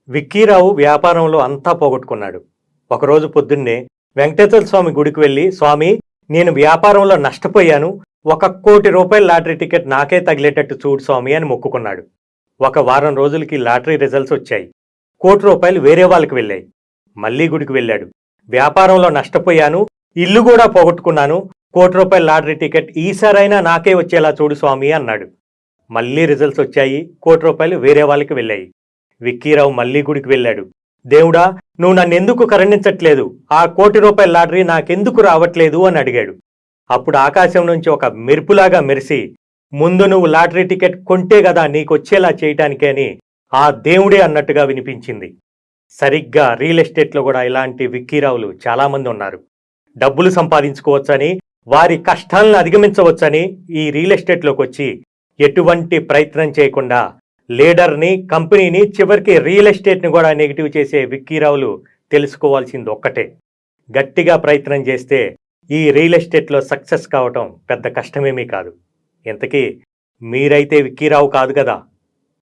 విక్కీరావు వ్యాపారంలో అంతా పోగొట్టుకున్నాడు. ఒకరోజు పొద్దున్నే వెంకటేశ్వర స్వామి గుడికి వెళ్ళి, స్వామి, నేను వ్యాపారంలో నష్టపోయాను, 1,00,00,000 లాటరీ టికెట్ నాకే తగిలేటట్టు చూడు స్వామి అని మొక్కుకున్నాడు. ఒక వారం రోజులకి లాటరీ రిజల్ట్స్ వచ్చాయి. ₹1,00,00,000 వేరే వాళ్ళకి వెళ్ళాయి. మళ్ళీ గుడికి వెళ్ళాడు. వ్యాపారంలో నష్టపోయాను, ఇల్లు కూడా పోగొట్టుకున్నాను, ₹1,00,00,000 లాటరీ టికెట్ ఈసారైనా నాకే వచ్చేలా చూడు స్వామి అన్నాడు. మళ్ళీ రిజల్ట్స్ వచ్చాయి. ₹1,00,00,000 వేరే వాళ్ళకి వెళ్ళాయి. విక్కీరావు మళ్ళీ గుడికి వెళ్ళాడు. దేవుడా, నువ్వు నన్నెందుకు కరుణించట్లేదు? ఆ ₹1,00,00,000 లాటరీ నాకెందుకు రావట్లేదు అని అడిగాడు. అప్పుడు ఆకాశం నుంచి ఒక మెరుపులాగా మెరిసి, ముందు నువ్వు లాటరీ టికెట్ కొంటే గదా నీకొచ్చేలా చేయటానికే అని ఆ దేవుడే అన్నట్టుగా వినిపించింది. సరిగ్గా రియల్ ఎస్టేట్లో కూడా ఇలాంటి విక్కీరావులు చాలామంది ఉన్నారు. డబ్బులు సంపాదించుకోవచ్చని, వారి కష్టాలను అధిగమించవచ్చని ఈ రియల్ ఎస్టేట్లోకి వచ్చి ఎటువంటి ప్రయత్నం చేయకుండా లీడర్ని, కంపెనీని, చివరికి రియల్ ఎస్టేట్ని కూడా నెగిటివ్ చేసే విక్కీరావులు తెలుసుకోవాల్సింది ఒక్కటే: గట్టిగా ప్రయత్నం చేస్తే ఈ రియల్ ఎస్టేట్లో సక్సెస్ కావటం పెద్ద కష్టమేమీ కాదు. ఇంతకీ మీరైతే విక్కీరావు కాదు కదా?